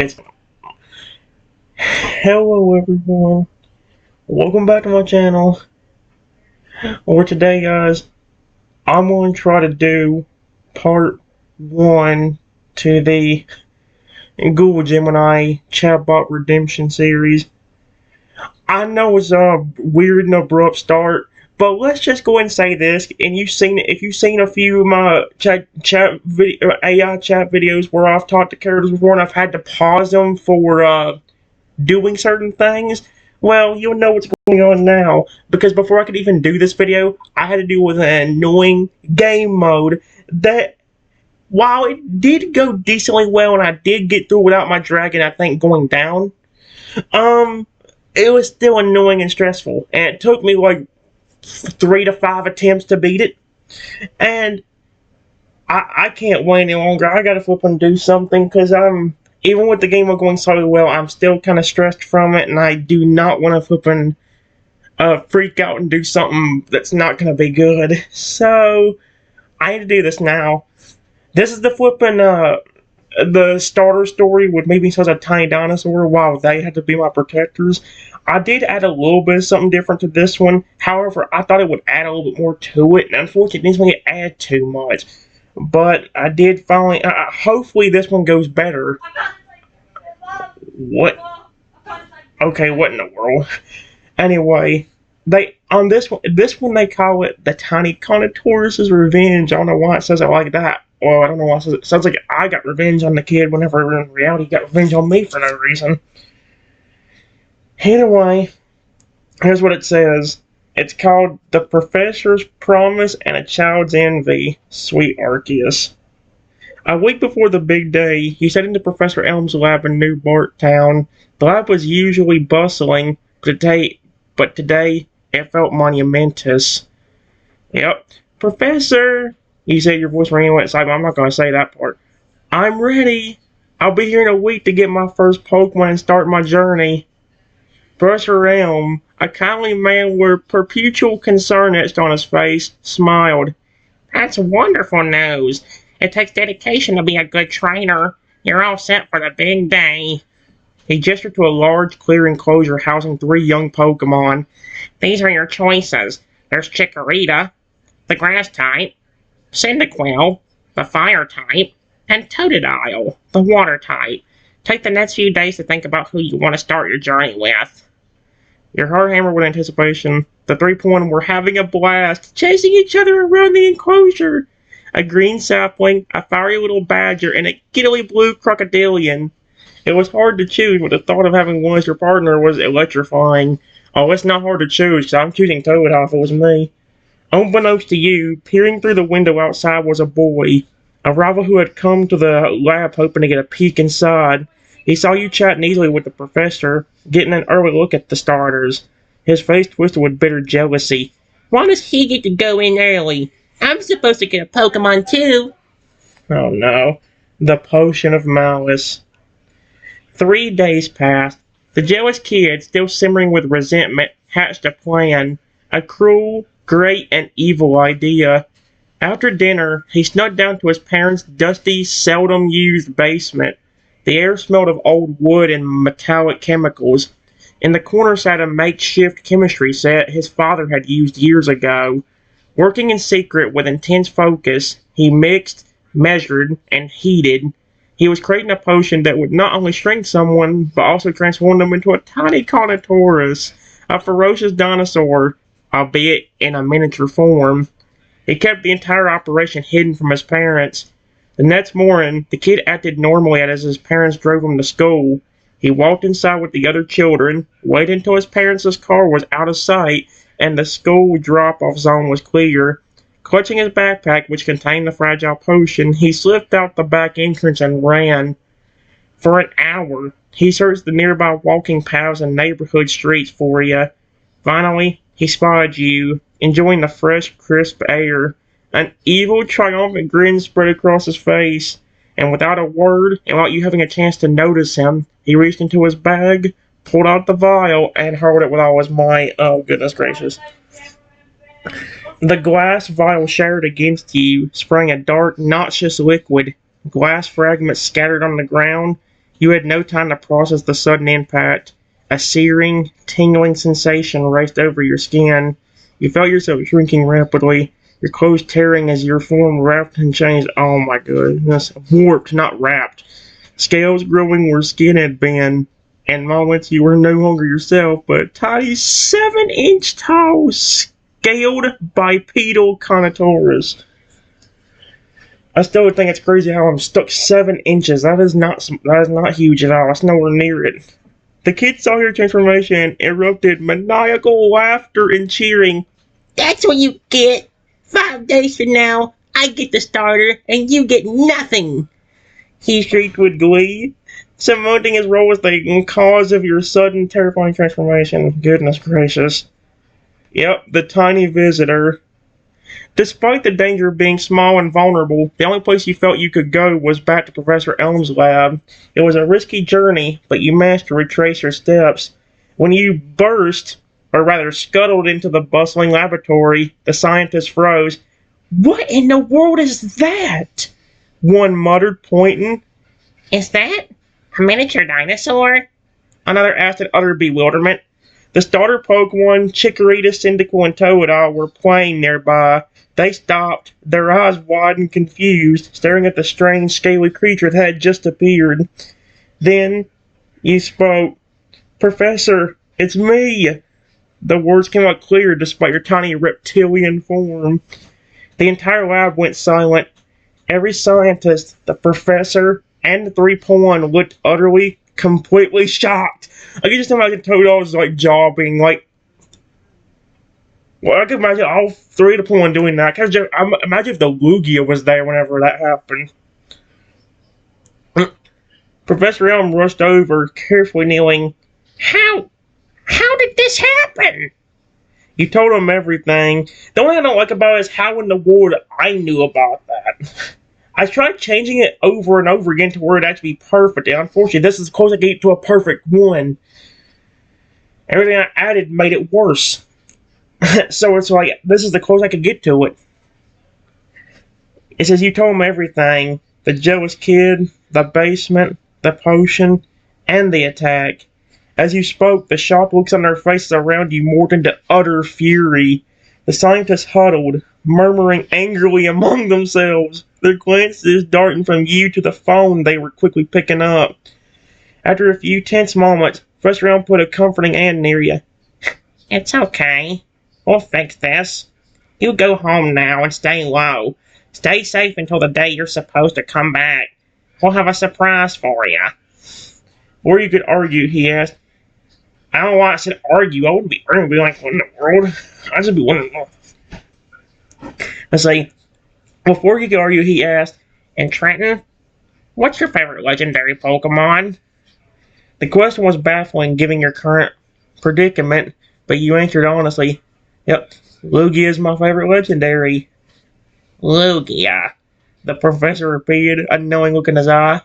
It's Hello everyone, welcome back to my channel. Or today guys, I'm going to try to do part 1 to the Google Gemini Chatbot Redemption series. I know it's a weird and abrupt start, but let's just go ahead and say this, and if you've seen a few of my AI chat videos where I've talked to characters before and I've had to pause them for doing certain things, well, you'll know what's going on now, because before I could even do this video, I had to deal with an annoying game mode that, while it did go decently well and I did get through without my dragon, I think, going down, it was still annoying and stressful, and it took me like 3 to 5 attempts to beat it, and I can't wait any longer. I gotta flip and do something, because even with the game going so well, I'm still kind of stressed from it, and I do not want to flip and freak out and do something that's not going to be good. So, I need to do this now. This is the flipping, the starter story with me being such a tiny dinosaur while they had to be my protectors. I did add a little bit of something different to this one. However, I thought it would add a little bit more to it, and unfortunately, it didn't really add too much. But I did finally, hopefully this one goes better. What? Okay, what in the world? Anyway, on this one they call it the Tiny Carnotaurus's Revenge. I don't know why it says it like that. Well, I don't know why it says it. It sounds like I got revenge on the kid whenever in reality he got revenge on me for no reason. Anyway, here's what it says. It's called The Professor's Promise and a Child's Envy, Sweet Arceus. A week before the big day, he sat into Professor Elm's lab in New Barktown. The lab was usually bustling, but today it felt monumentous. Yep. Professor, you said your voice rang outside, but I'm not going to say that part. I'm ready. I'll be here in a week to get my first Pokemon and start my journey. Professor Elm, a kindly man with perpetual concern etched on his face, smiled. That's wonderful news. It takes dedication to be a good trainer. You're all set for the big day. He gestured to a large, clear enclosure housing 3 young Pokemon. These are your choices. There's Chikorita, the grass type, Cyndaquil, the fire type, and Totodile, the water type. Take the next few days to think about who you want to start your journey with. Your heart hammered with anticipation. The 3 Pokemon were having a blast, chasing each other around the enclosure. A green sapling, a fiery little badger, and a giddily blue crocodilian. It was hard to choose, but the thought of having one as your partner was electrifying. Oh, it's not hard to choose, because I'm choosing Totodile if it was me. Unbeknownst to you, peering through the window outside was a boy. A rival who had come to the lab hoping to get a peek inside. He saw you chatting easily with the professor, getting an early look at the starters. His face twisted with bitter jealousy. Why does he get to go in early? I'm supposed to get a Pokemon too. Oh no. The Potion of Malice. 3 days passed. The jealous kid, still simmering with resentment, hatched a plan. A cruel, great, and evil idea. After dinner, he snuck down to his parents' dusty, seldom used basement. The air smelled of old wood and metallic chemicals. In the corner sat a makeshift chemistry set his father had used years ago. Working in secret with intense focus, he mixed, measured, and heated. He was creating a potion that would not only shrink someone, but also transform them into a tiny Carnotaurus, a ferocious dinosaur, albeit in a miniature form. He kept the entire operation hidden from his parents. The next morning, the kid acted normally as his parents drove him to school. He walked inside with the other children, waited until his parents' car was out of sight, and the school drop-off zone was clear. Clutching his backpack, which contained the fragile potion, he slipped out the back entrance and ran. For an hour, he searched the nearby walking paths and neighborhood streets for you. Finally, he spotted you, enjoying the fresh, crisp air. An evil, triumphant grin spread across his face, and without a word, and without you having a chance to notice him, he reached into his bag, pulled out the vial, and hurled it with all his might. Oh, goodness gracious. The glass vial shattered against you, spraying a dark, noxious liquid. Glass fragments scattered on the ground. You had no time to process the sudden impact. A searing, tingling sensation raced over your skin. You felt yourself shrinking rapidly, your clothes tearing as your form wrapped in chains. Oh my goodness. Warped, not wrapped. Scales growing where skin had been. In moments you were no longer yourself, but a tiny 7-inch tall scaled bipedal Carnotaurus. I still think it's crazy how I'm stuck 7 inches. That is not huge at all. It's nowhere near it. The kids saw your transformation and erupted maniacal laughter and cheering. That's what you get. 5 days from now, I get the starter and you get nothing. He shrieked with glee, cementing his role as the cause of your sudden, terrifying transformation. Goodness gracious. Yep, the tiny visitor. Despite the danger of being small and vulnerable, the only place you felt you could go was back to Professor Elm's lab. It was a risky journey, but you managed to retrace your steps. When you burst, or rather scuttled into the bustling laboratory, the scientist froze. "What in the world is that?" one muttered, pointing. Is that a miniature dinosaur? Another asked in utter bewilderment. The starter Pokemon, Chikorita, Cyndaquil, and Toadile were playing nearby. They stopped, their eyes wide and confused, staring at the strange, scaly creature that had just appeared. Then, you spoke. "Professor, it's me!" The words came out clear despite your tiny reptilian form. The entire lab went silent. Every scientist, the professor, and the 3 Pokemon looked utterly, completely shocked. I could just imagine Toadale's jaw being well, I could imagine all 3 of the Pokemon doing that. Imagine if the Lugia was there whenever that happened. Professor Elm rushed over, carefully kneeling. How did this happen? You told him everything. The only thing I don't like about it is how in the world I knew about that. I tried changing it over and over again to where it'd actually be perfect, and unfortunately, this is as close as I get to a perfect one. Everything I added made it worse. So it's this is the closest I could get to it. It says you told him everything. The jealous kid, the basement, the potion, and the attack. As you spoke, the shocked looks on their faces around you morphed into utter fury. The scientists huddled, murmuring angrily among themselves, their glances darting from you to the phone they were quickly picking up. After a few tense moments, Professor Elm put a comforting hand near you. "It's okay. We'll fix this. You go home now and stay low. Stay safe until the day you're supposed to come back. We'll have a surprise for you." Or you could argue, he asked. I don't know why I said argue. I wouldn't be arguing. Be like, what in the world? I'd just be wondering. Let's say, before you could argue, he asked, "And Trenton, what's your favorite legendary Pokemon?" The question was baffling given your current predicament, but you answered honestly. Yep, Lugia is my favorite legendary. "Lugia," the professor repeated, a knowing look in his eye.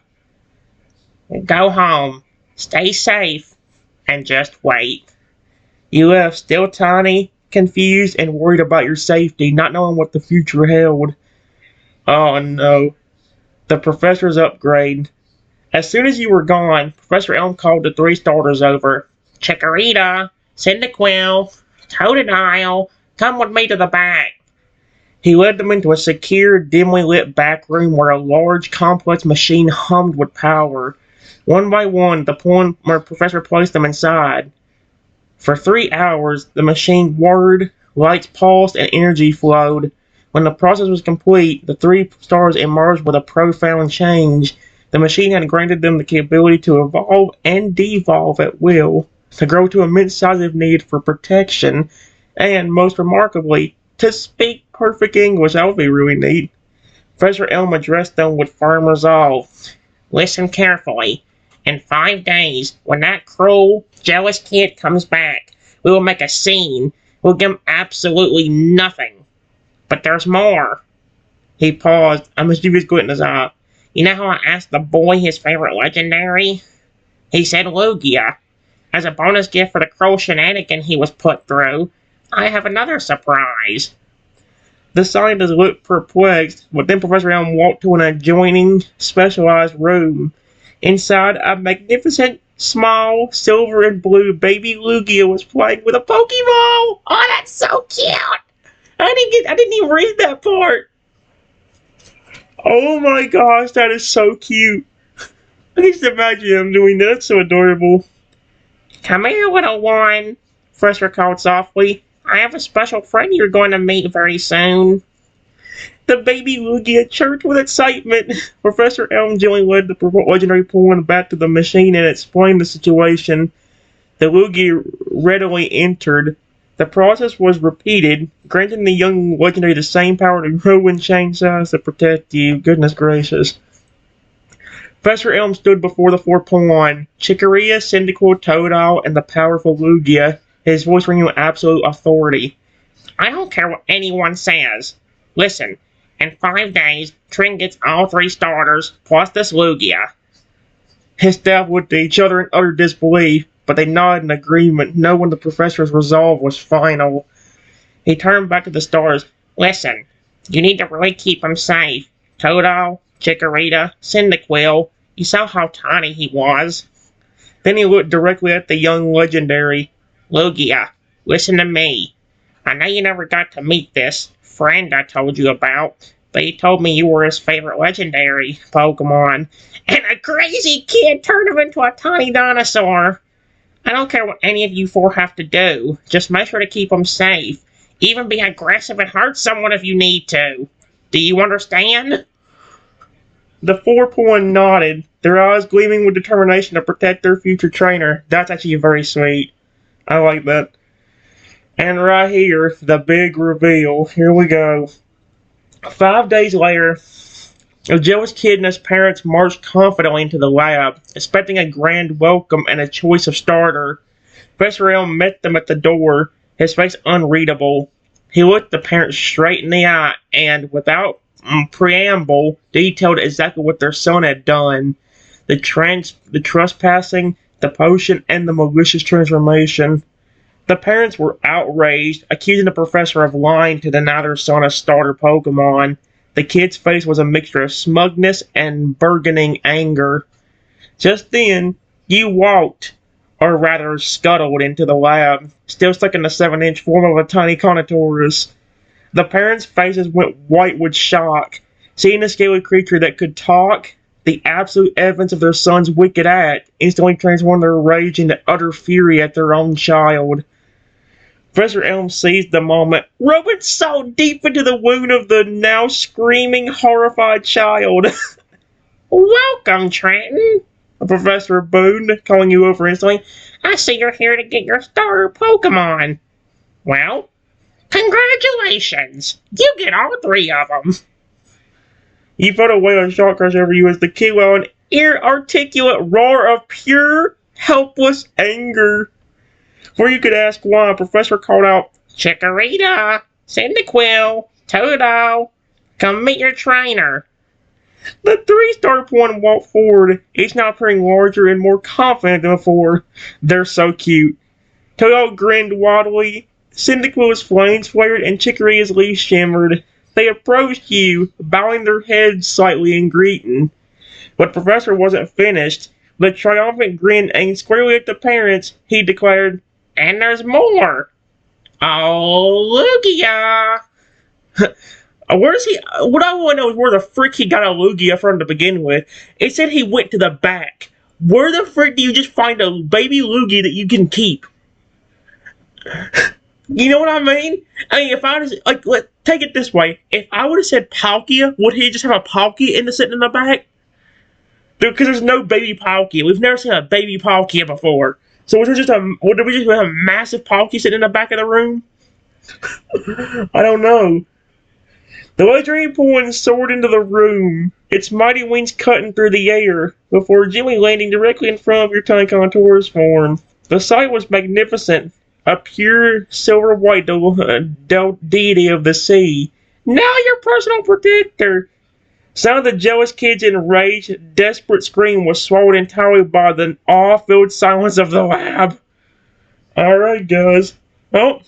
"Go home, stay safe, and just wait." You left, still tiny, confused, and worried about your safety, not knowing what the future held. Oh no. The professor's upgrade. As soon as you were gone, Professor Elm called the 3 starters over. "Chikorita, Cyndaquil, Totodile, come with me to the back." He led them into a secure, dimly lit back room where a large, complex machine hummed with power. One by one, the professor placed them inside. For 3 hours, the machine whirred, lights pulsed, and energy flowed. When the process was complete, the 3 stars emerged with a profound change. The machine had granted them the capability to evolve and devolve at will, to grow to immense size if needed for protection, and, most remarkably, to speak perfect English. That would be really neat. Professor Elm addressed them with firm resolve. "Listen carefully. In 5 days, when that cruel, jealous kid comes back, we will make a scene. We'll give him absolutely nothing. But there's more." He paused, a mischievous glint in his eye. "You know how I asked the boy his favorite legendary? He said Lugia. As a bonus gift for the cruel shenanigan he was put through, I have another surprise." The scientist looked perplexed, but then Professor Elm walked to an adjoining, specialized room. Inside, a magnificent, small, silver and blue baby Lugia was playing with a Pokeball. Oh, that's so cute. I didn't even read that part. Oh my gosh, that is so cute. I can just imagine him doing that. That's so adorable. Come here, little one, Professor called softly. I have a special friend you're going to meet very soon. The baby Lugia chirped with excitement. Professor Elm gently led the legendary Pokemon back to the machine and explained the situation. The Lugia readily entered. The process was repeated, granting the young legendary the same power to grow and change size to protect you. Goodness gracious. Professor Elm stood before the four Pokemon, Chikorita, Cyndaquil, Totodile, and the powerful Lugia, his voice ringing with absolute authority. I don't care what anyone says. Listen, in 5 days, Trin gets all 3 starters, plus this Lugia. His staff looked at each other in utter disbelief, but they nodded in agreement, knowing the professor's resolve was final. He turned back to the stars. Listen, you need to really keep him safe. Totodile, Chikorita, Cyndaquil. You saw how tiny he was. Then he looked directly at the young legendary. Lugia, listen to me. I know you never got to meet this friend I told you about, but he told me you were his favorite legendary Pokemon, and a crazy kid turned him into a tiny dinosaur. I don't care what any of you 4 have to do. Just make sure to keep him safe. Even be aggressive and hurt someone if you need to. Do you understand? The four Pokemon nodded, their eyes gleaming with determination to protect their future trainer. That's actually very sweet. I like that. And right here, the big reveal. Here we go. 5 days later, a jealous kid and his parents marched confidently into the lab, expecting a grand welcome and a choice of starter. Professor Elm met them at the door, his face unreadable. He looked the parents straight in the eye and, without preamble, detailed exactly what their son had done. The trespassing, the potion, and the malicious transformation. The parents were outraged, accusing the professor of lying to deny their son a starter Pokemon. The kid's face was a mixture of smugness and burgeoning anger. Just then, you walked, or rather scuttled, into the lab, still stuck in the 7-inch form of a tiny Carnotaurus. The parents' faces went white with shock. Seeing a scaly creature that could talk, the absolute evidence of their son's wicked act, instantly transformed their rage into utter fury at their own child. Professor Elm seized the moment, rubbing so deep into the wound of the now screaming, horrified child. Welcome, Trenton, The professor boomed, calling you over instantly. I see you're here to get your starter Pokemon. Well, congratulations! You get all 3 of them. He felt a wave of shock rush over you as the kid let an inarticulate roar of pure, helpless anger. Before you could ask why, Professor called out, Chikorita, Cyndaquil, Totodile, come meet your trainer. The 3 starter Pokemon walked forward, each now appearing larger and more confident than before. They're so cute. Totodile grinned wildly, Cyndaquil's flames flared, and Chikorita's leaves shimmered. They approached you, bowing their heads slightly in greeting. But the professor wasn't finished. With a triumphant grin aimed squarely at the parents, he declared, And there's more. Oh, Lugia! Where does he? What I want to know is where the frick he got a Lugia from to begin with. It said he went to the back. Where the frick do you just find a baby Lugia that you can keep? You know what I mean? I mean, if I was take it this way, if I would have said Palkia, would he just have a Palkia sitting in the back? Because there's no baby Palkia. We've never seen a baby Palkia before. So would we just have a massive Palkia sitting in the back of the room? I don't know. The legendary Pokemon soared into the room, its mighty wings cutting through the air, before gently landing directly in front of your tiny Contour's form. The sight was magnificent, a pure silver white deity of the sea. Now your personal protector! Some of the jealous kids' enraged, desperate scream was swallowed entirely by the awe-filled silence of the lab. Alright, guys. Oh,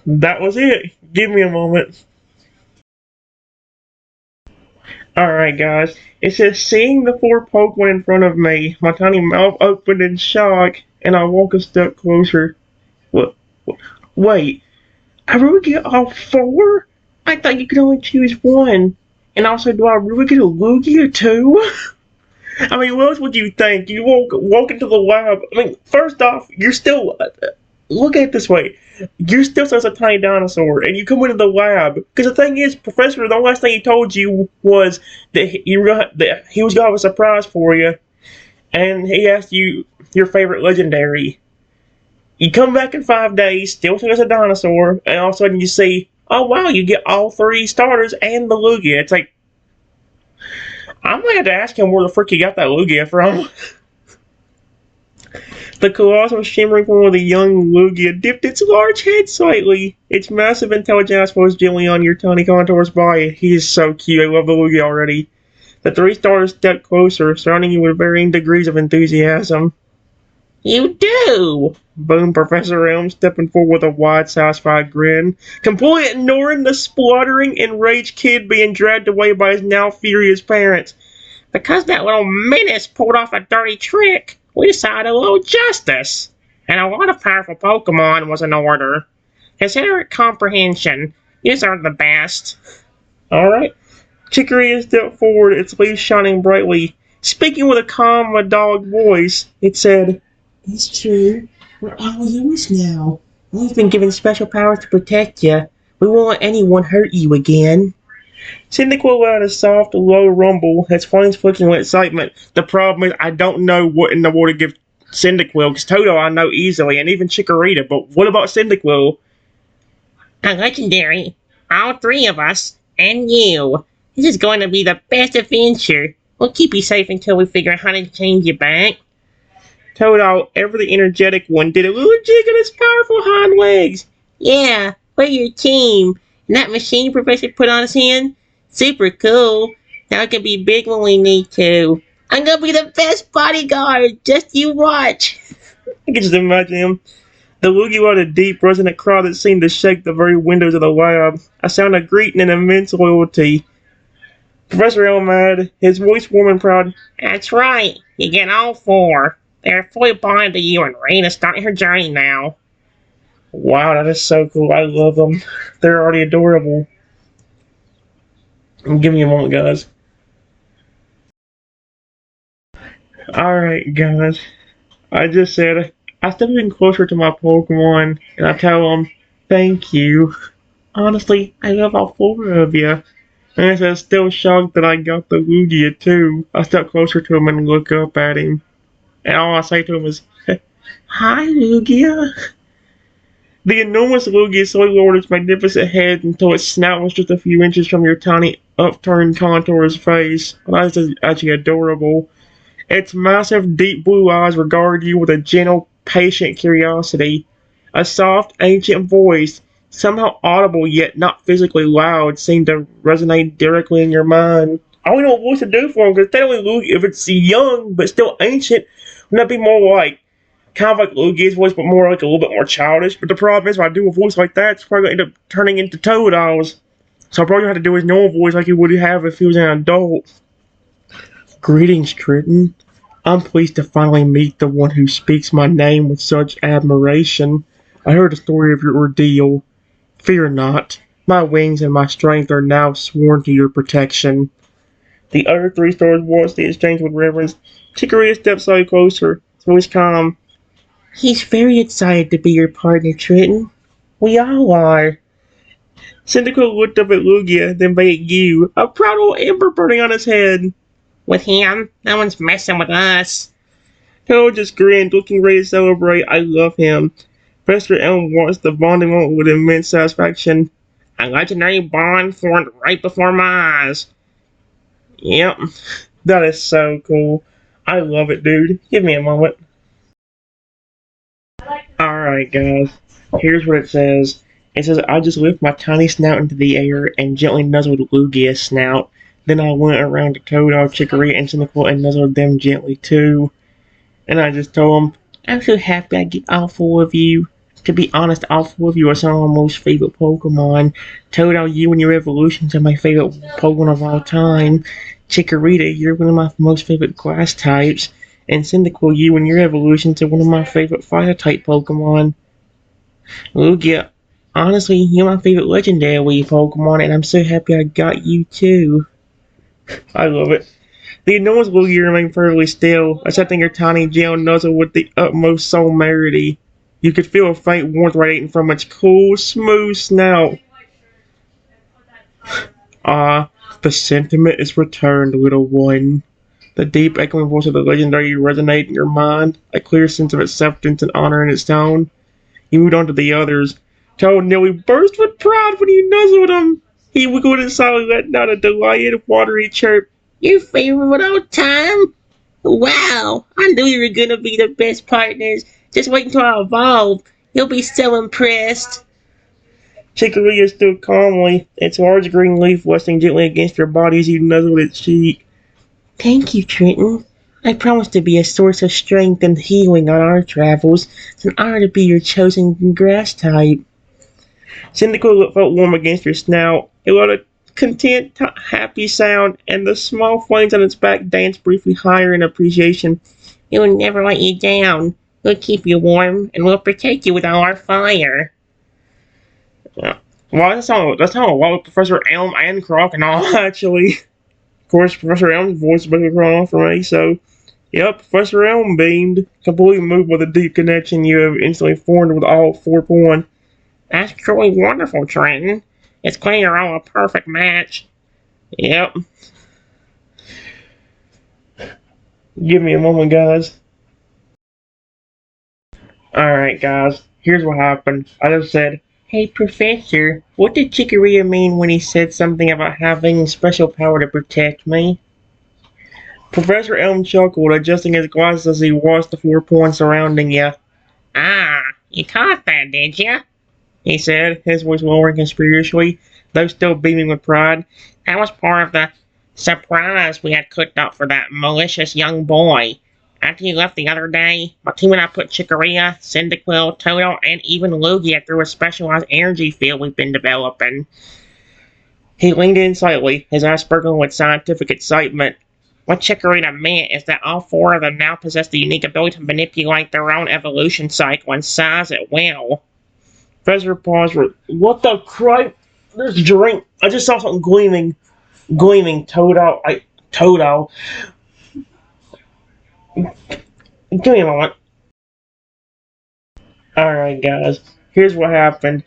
that was it. Give me a moment. Alright, guys. It says, seeing the four Pokemon in front of me, my tiny mouth opened in shock, and I walk a step closer. What? Wait, I really get all four? I thought you could only choose one. And also, do I really get a Lugia too? I mean, what else would you think? You walk into the lab. I mean, first off, you're still look at it this way. You're still such a tiny dinosaur, and you come into the lab. Because the thing is, Professor, the last thing he told you was that he was gonna have a surprise for you, and he asked you your favorite legendary. You come back in 5 days, still as a dinosaur, and all of a sudden you see, oh wow, you get all three starters and the Lugia. It's like, I'm gonna have to ask him where the frick he got that Lugia from. The colossal shimmering form of the young Lugia dipped its large head slightly. Its massive intelligent eyes was gently on your tiny contours by. He is so cute. I love the Lugia already. The three stars stepped closer, surrounding you with varying degrees of enthusiasm. You do! Boomed Professor Elm, stepping forward with a wide, satisfied grin, completely ignoring the spluttering, enraged kid being dragged away by his now furious parents. Because that little menace pulled off a dirty trick, we decided a little justice. And a lot of powerful Pokemon was in order. Consider it comprehension. You are the best. Alright. Chicory stepped forward, its leaves shining brightly. Speaking with a calm, dog voice, it said, "It's true. We're all yours now. We've been given special powers to protect you. We won't let anyone hurt you again." Cyndaquil let out a soft, low rumble, its flames flickering with excitement. The problem is, I don't know what in the world to give Cyndaquil, because Toto I know easily, and even Chikorita, but what about Cyndaquil? A legendary. All three of us. And you. This is going to be the best adventure. We'll keep you safe until we figure out how to change you back. Toto, ever the energetic one, did a little jig on its powerful hind legs. Yeah, we're your team. And that machine Professor put on his hand? Super cool. Now it can be big when we need to. I'm gonna be the best bodyguard. Just you watch. I can just imagine him. The Lugia let a deep, resonant cry that seemed to shake the very windows of the lab. A sound of greeting and immense loyalty. Professor Elmad, his voice warm and proud. That's right. You get all four. They're fully bonded to you and ready to start her journey now. Wow, that is so cool. I love them. They're already adorable. Give me a moment, guys. Alright, guys. I just said, I step in closer to my Pokemon, and I tell them, thank you. Honestly, I love all four of you. And I'm still shocked that I got the Lugia too. I step closer to him and look up at him. And all I say to him is, hi, Lugia. The enormous Lugia slowly lowered its magnificent head until its snout was just a few inches from your tiny, upturned contour's face. That is actually adorable. Its massive, deep blue eyes regard you with a gentle, patient curiosity. A soft, ancient voice, somehow audible yet not physically loud, seemed to resonate directly in your mind. I don't know what to do for him, because technically Lugia, if it's young but still ancient, wouldn't that be more like, kind of like Lugia's voice, but more like a little bit more childish? But the problem is, if I do a voice like that, it's probably going to end up turning into Toadals. So I probably have to do his normal voice like he would have if he was an adult. Greetings, Triton. I'm pleased to finally meet the one who speaks my name with such admiration. I heard the story of your ordeal. Fear not. My wings and my strength are now sworn to your protection. The other three stars watched the exchange with reverence. Chikorita stepped slightly closer, his voice calm. He's very excited to be your partner, Triton. We all are. Cyndaquil looked up at Lugia, then back at you, a proud old ember burning on his head. With him, no one's messing with us. Toad just grinned, looking ready to celebrate. I love him. Professor Elm watched the bonding moment with immense satisfaction. A legendary bond formed right before my eyes. Yep, that is so cool. I love it, dude. Give me a moment. Alright, guys. Here's what it says. It says, I just lift my tiny snout into the air and gently nuzzled Lugia's snout. Then I went around to Toadal, Chikorita, and Cyndaquil and nuzzled them gently too. And I just told them, I'm so happy I get all four of you. To be honest, all four of you are some of my most favorite Pokemon. Toto, you and your evolutions are my favorite Pokemon of all time. Chikorita, you're one of my most favorite grass types. And Cyndaquil, you and your evolutions are one of my favorite fire type Pokemon. Lugia, honestly, you're my favorite legendary Pokemon, and I'm so happy I got you too. I love it. The enormous Lugia remained perfectly still, accepting your tiny gel nuzzle with the utmost solemnity. You could feel a faint warmth radiating from its cool, smooth snout. Ah, the sentiment is returned, little one. The deep, echoing voice of the legendary resonated in your mind, a clear sense of acceptance and honor in its tone. You moved on to the others. Toad nearly burst with pride when you nuzzled him. He wiggled inside, letting out a delighted, watery chirp. Your favorite of all time? Wow, I knew you were gonna be the best partners. Just wait until I evolve. You'll be so impressed. Chikorita stood calmly, its large green leaf resting gently against your body as you nuzzled its cheek. Thank you, Trenton. I promise to be a source of strength and healing on our travels. It's an honor to be your chosen grass type. Cyndaquil felt warm against your snout. It let a content, happy sound, and the small flames on its back danced briefly higher in appreciation. It will never let you down. We'll keep you warm, and we'll protect you with all our fire. Yeah. Well, that's not a lot with Professor Elm and Crocodile, actually. Of course, Professor Elm's voice is basically crying for me, so. Yep, Professor Elm beamed, completely moved by the deep connection you have instantly formed with all four Pokemon. That's truly wonderful, Trenton. It's clear you're all a perfect match. Yep. Give me a moment, guys. Alright, guys. Here's what happened. I just said, "Hey, Professor, what did Chikorita mean when he said something about having special power to protect me?" Professor Elm chuckled, adjusting his glasses as he watched the 4 points surrounding you. Ah, you caught that, did ya? He said, his voice lowering conspicuously, though still beaming with pride. That was part of the surprise we had cooked up for that malicious young boy. After you left the other day, my team and I put Chikorita, Cyndaquil, Toto, and even Lugia through a specialized energy field we've been developing. He leaned in slightly, his eyes sparkling with scientific excitement. What Chikorita meant is that all four of them now possess the unique ability to manipulate their own evolution cycle and size at will. Professor paused for, "What the crap? There's a drink. I just saw something gleaming. Gleaming. Toto. Give me a moment." Alright, guys. Here's what happened.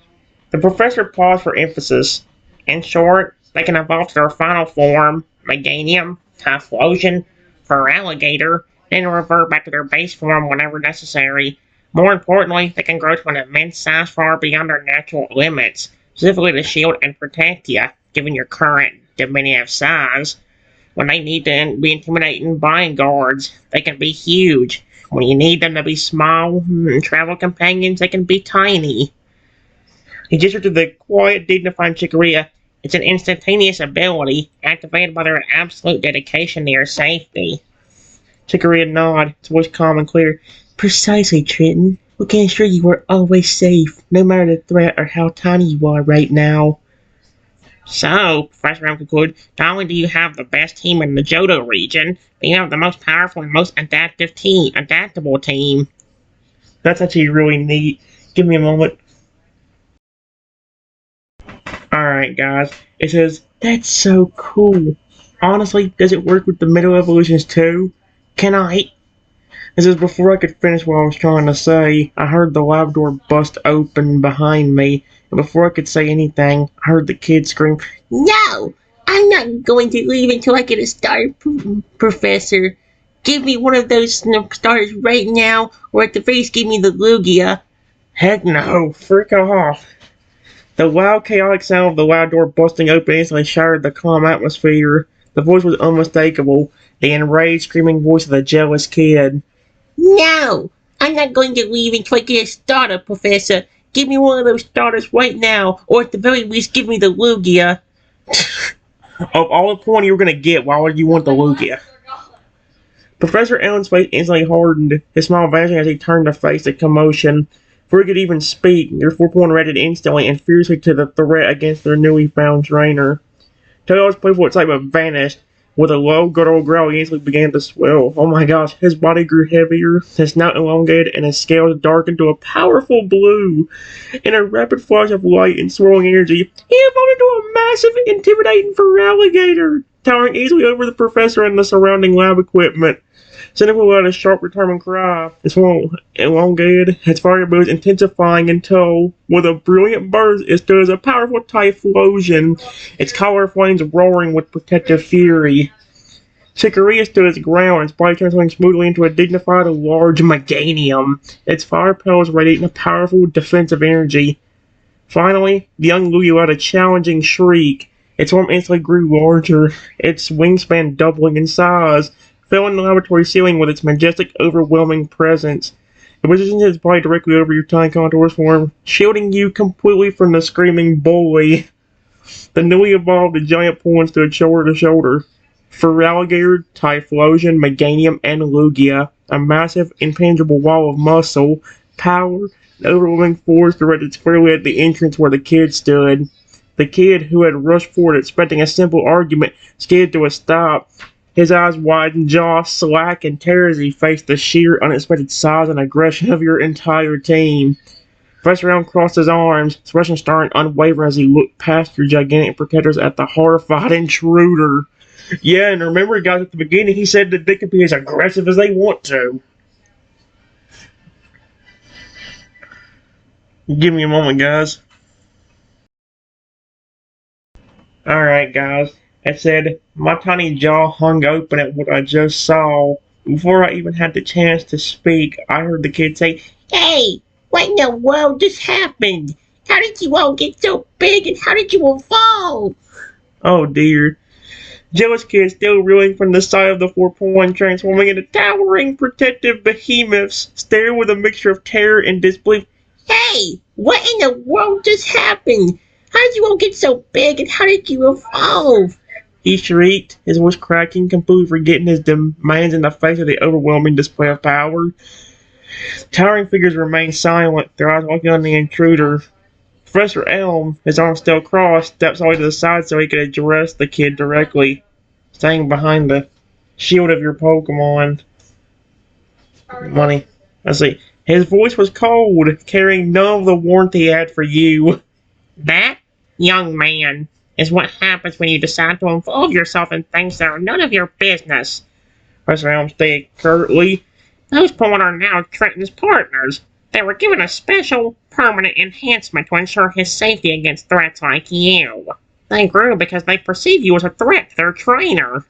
The professor paused for emphasis. In short, they can evolve to their final form, Meganium, Typhlosion, Feraligatr, then revert back to their base form whenever necessary. More importantly, they can grow to an immense size far beyond their natural limits, specifically to shield and protect you, given your current diminutive size. When they need to be intimidating bodyguards, they can be huge. When you need them to be small travel companions, they can be tiny. He gestured to the quiet, dignified Chikorita. It's an instantaneous ability, activated by their absolute dedication to your safety. Chikorita nodded, its voice calm and clear. Precisely, Trenton. We can assure you we're always safe, no matter the threat or how tiny you are right now. So, Professor M concluded, not only do you have the best team in the Johto region, but you have the most powerful and most adaptable team. That's actually really neat. Give me a moment. Alright, guys. It says, "That's so cool. Honestly, does it work with the middle evolutions too? Can I?" It says, before I could finish what I was trying to say, I heard the lab door bust open behind me, and before I could say anything, I heard the kid scream, No! I'm not going to leave until I get a star, Professor. Give me one of those stars right now, or at the very least give me the Lugia. Heck no, freak off. The loud, chaotic sound of the loud door busting open instantly shattered the calm atmosphere. The voice was unmistakable, the enraged, screaming voice of the jealous kid. No! I'm not going to leave until I get a starter, Professor. Give me one of those starters right now, or at the very least give me the Lugia. Of all the points you were going to get, why would you want the Lugia? Professor Ellen's face instantly hardened, his smile vanishing as he turned to face the commotion. Before he could even speak, their 4-point reacted instantly and fiercely to the threat against their newly found trainer. Tails' playful excitement vanished. With a low, guttural growl, he instantly began to swell. Oh my gosh, his body grew heavier, his snout elongated, and his scales darkened to a powerful blue. In a rapid flash of light and swirling energy, he evolved into a massive, intimidating feraligatr, towering easily over the professor and the surrounding lab equipment. Cynical let out a sharp, determined cry. Its form elongated, its fire boots intensifying until, with a brilliant burst, it stood as a powerful typhlosion, its collar flames roaring with protective fury. Chicoria stood its ground, its body transforming smoothly into a dignified, large meganium, its fire petals radiating a powerful defensive energy. Finally, the young Lugia let a challenging shriek. Its form instantly grew larger, its wingspan doubling in size, filling the laboratory ceiling with its majestic, overwhelming presence. It positions its body directly over your tiny contours form, shielding you completely from the screaming bully. The newly evolved giant points stood shoulder to shoulder. Feraligatr, Typhlosion, Meganium, and Lugia, a massive, impenetrable wall of muscle, power, and overwhelming force directed squarely at the entrance where the kid stood. The kid, who had rushed forward expecting a simple argument, skidded to a stop. His eyes wide and jaw slack in terror as he faced the sheer, unexpected size and aggression of your entire team. Professor Elm crossed his arms, expression stern and unwavering as he looked past your gigantic protectors at the horrified intruder. Yeah, and remember, guys, at the beginning, he said that they could be as aggressive as they want to. Give me a moment, guys. Alright, guys. I said, my tiny jaw hung open at what I just saw. Before I even had the chance to speak, I heard the kid say, Hey, what in the world just happened? How did you all get so big and how did you evolve? oh dear. Jealous kid still reeling from the sight of the 4-point transforming into towering protective behemoths, staring with a mixture of terror and disbelief. Hey, what in the world just happened? How did you all get so big and how did you evolve? He shrieked, his voice cracking, completely forgetting his demands in the face of the overwhelming display of power. Towering figures remained silent, their eyes looking on the intruder. Professor Elm, his arms still crossed, steps away to the side so he could address the kid directly, staying behind the shield of your Pokemon. Money. Let's see. His voice was cold, carrying none of the warmth he had for you. That, young man, is what happens when you decide to involve yourself in things that are none of your business. Professor Elm stated curtly. Those Pokemon are now Trenton's partners. They were given a special, permanent enhancement to ensure his safety against threats like you. They grew because they perceive you as a threat to their trainer.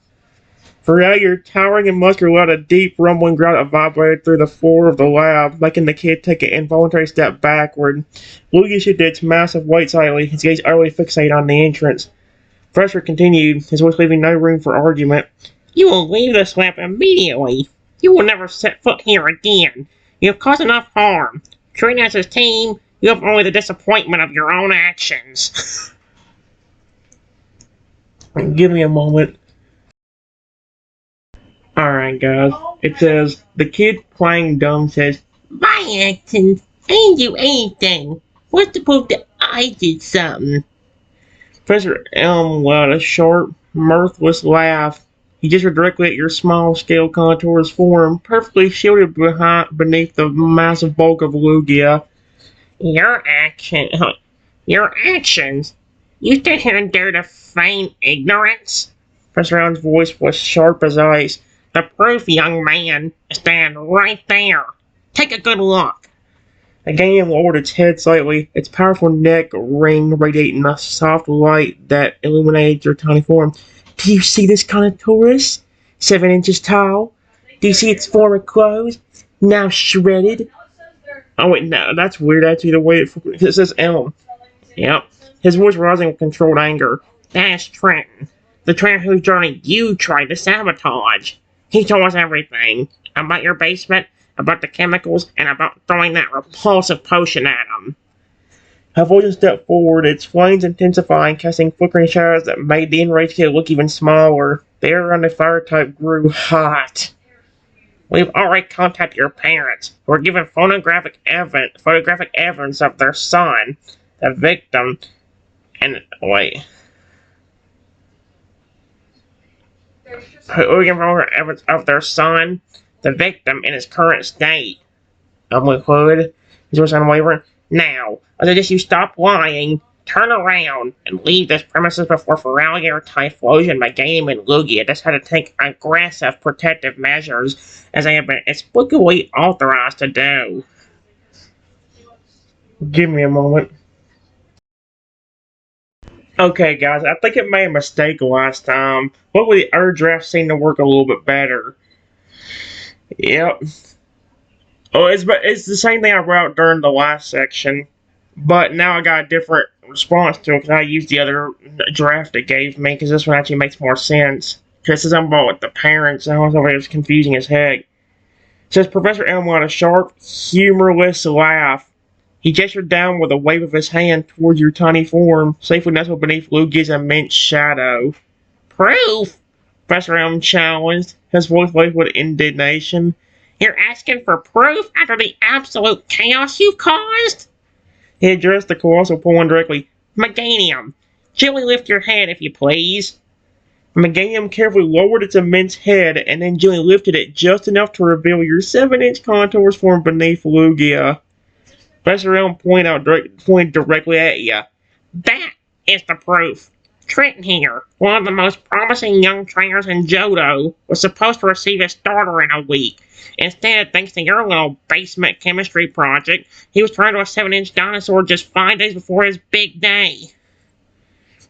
Feraligatr, towering and muscular, let a deep rumbling growl that vibrated through the floor of the lab, making the kid take an involuntary step backward. Lugia shifted its massive weight slightly, his gaze utterly fixated on the entrance. Professor continued, his voice leaving no room for argument. You will leave this lab immediately. You will never set foot here again. You have caused enough harm. Treating as his team, you have only the disappointment of your own actions. Give me a moment. Alright, guys. It says, the kid playing dumb says, My actions, I didn't do anything. What's the proof that I did something? Professor Elm let a sharp, mirthless laugh. He gestured directly at your small-scale contours form, perfectly shielded beneath the massive bulk of Lugia. Your actions? You stand here and dare to feign ignorance? Professor Elm's voice was sharp as ice. The proof, young man, is standing right there. Take a good look. Again, lowered its head slightly, its powerful neck ring radiating a soft light that illuminated your tiny form. Do you see this Contourus? 7 inches tall? Do you see its former clothes? Now shredded? Oh wait, no, that's weird actually, the way it says Elm. Yep. His voice rising with controlled anger. That is Trenton, the trainer whose journey you tried to sabotage. He told us everything. About your basement, about the chemicals, and about throwing that repulsive potion at him. Halvogen stepped forward, its flames intensifying, casting flickering shadows that made the enraged kid look even smaller. The air around the fire type grew hot. We've already contacted your parents. We're given photographic evidence of their son, the victim, and wait. We're given photographic evidence of their son, the victim, in his current state. Hood. Is yours unwavering? Now, I suggest you stop lying, turn around, and leave this premises before Feralier, Typhlosion, Meganium, and Lugia decide to take aggressive protective measures as they have been explicitly authorized to do. Give me a moment. Okay, guys, I think it made a mistake last time. Hopefully, the Ur draft seemed to work a little bit better. Yep. Oh, it's the same thing I wrote during the last section, but now I got a different response to it because I used the other draft it gave me because this one actually makes more sense. Because since I'm about with the parents, I also it was confusing as heck. It says Professor Elm had a sharp, humorless laugh. He gestured down with a wave of his hand towards your tiny form, safely nestled beneath Lugia's immense shadow. Proof? Professor Elm challenged, his voice laced with indignation. You're asking for proof after the absolute chaos you caused? He addressed the colossal Poland directly. Meganium, gently lift your head if you please. Meganium carefully lowered its immense head and then gently lifted it just enough to reveal your 7-inch contours formed beneath Lugia. Professor Elm pointed directly at you. That is the proof. Trenton here, one of the most promising young trainers in Johto, was supposed to receive his starter in a week. Instead, thanks to your little basement chemistry project, he was turned to a 7-inch dinosaur just 5 days before his big day.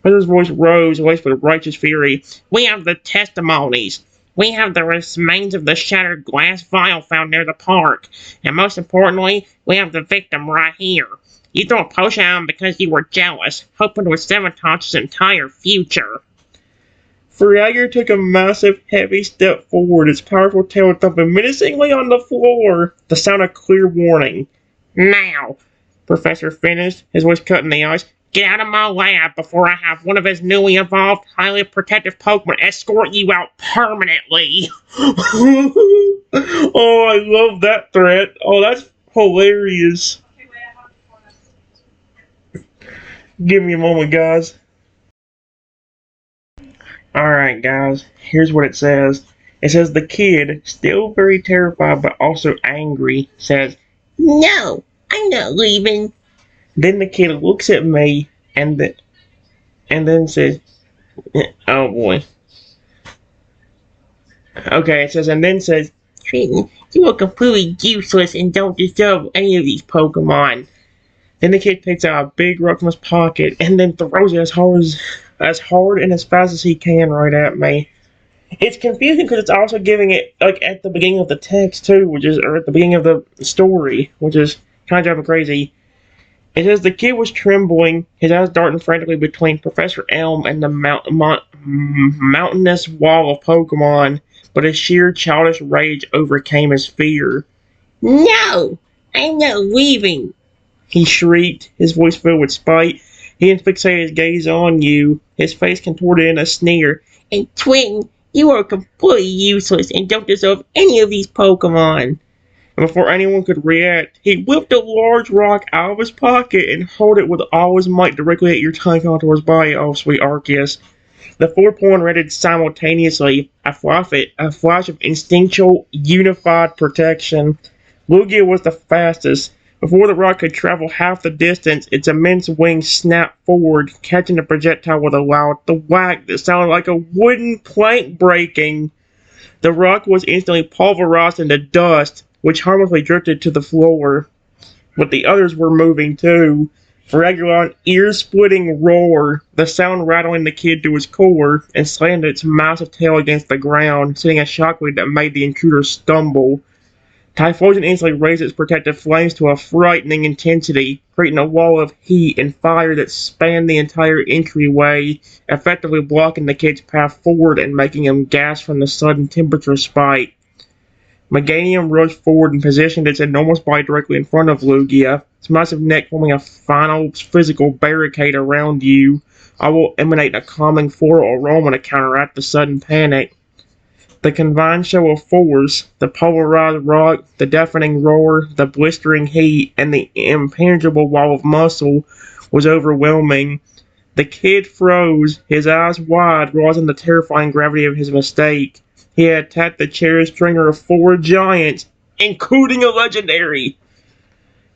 Professor's voice rose, laced with righteous fury. We have the testimonies. We have the remains of the shattered glass vial found near the park. And most importantly, we have the victim right here. You threw a potion at him because you were jealous, hoping to sabotage his entire future. Feralier took a massive, heavy step forward, its powerful tail thumping menacingly on the floor. The sound of clear warning. Now, Professor finished, his voice cutting the ice. Get out of my lab before I have one of his newly evolved, highly protective Pokemon escort you out permanently. Oh, I love that threat. Oh, that's hilarious. Give me a moment, guys. Alright, guys, here's what it says. It says the kid, still very terrified but also angry, says, No, I'm not leaving. Then the kid looks at me and then says, oh boy. Okay, it says, and then says, Trenton, you are completely useless and don't deserve any of these Pokemon. Then the kid takes out a big rock from his pocket and then throws it as hard and as fast as he can right at me. It's confusing because it's also giving it like at the beginning of the text too, or at the beginning of the story, which is kind of driving me crazy. It says the kid was trembling, his eyes darting frantically between Professor Elm and the mountainous wall of Pokemon, but his sheer childish rage overcame his fear. No, I'm not leaving. He shrieked, his voice filled with spite. He fixated his gaze on you, his face contorted in a sneer. And Trenton, you are completely useless and don't deserve any of these Pokemon. And before anyone could react, he whipped a large rock out of his pocket and hurled it with all his might directly at your tiny contour's body, oh sweet Arceus. The 4 Pokemon readied simultaneously, a flash of instinctual, unified protection. Lugia was the fastest. Before the rock could travel half the distance, its immense wings snapped forward, catching the projectile with a loud thwack that sounded like a wooden plank breaking. The rock was instantly pulverized into dust, which harmlessly drifted to the floor. But the others were moving too. Feralier, an ear-splitting roar, the sound rattling the kid to his core, and slammed its massive tail against the ground, sending a shockwave that made the intruder stumble. Typhlosion instantly raised its protective flames to a frightening intensity, creating a wall of heat and fire that spanned the entire entryway, effectively blocking the kid's path forward and making him gasp from the sudden temperature spike. Meganium rushed forward and positioned its enormous body directly in front of Lugia, its massive neck forming a final physical barricade around you, all will emanate a calming floral aroma to counteract the sudden panic. The combined show of force, the polarized rock, the deafening roar, the blistering heat, and the impenetrable wall of muscle was overwhelming. The kid froze, his eyes wide, realizing the terrifying gravity of his mistake. He had attacked the cherry stringer of 4 giants, including a legendary.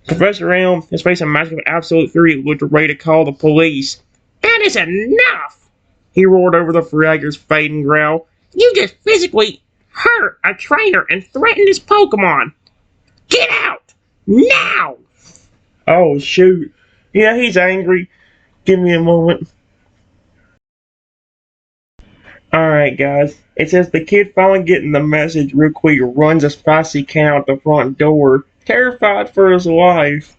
Professor Elm, his face a mask of absolute fury, looked ready to call the police. That is enough! He roared over the Fragger's fading growl. You just physically hurt a trainer and threatened his Pokemon! Get out! Now! Oh, shoot. Yeah, he's angry. Give me a moment. Alright, guys. It says the kid finally getting the message real quick runs a spicy can out the front door, terrified for his life.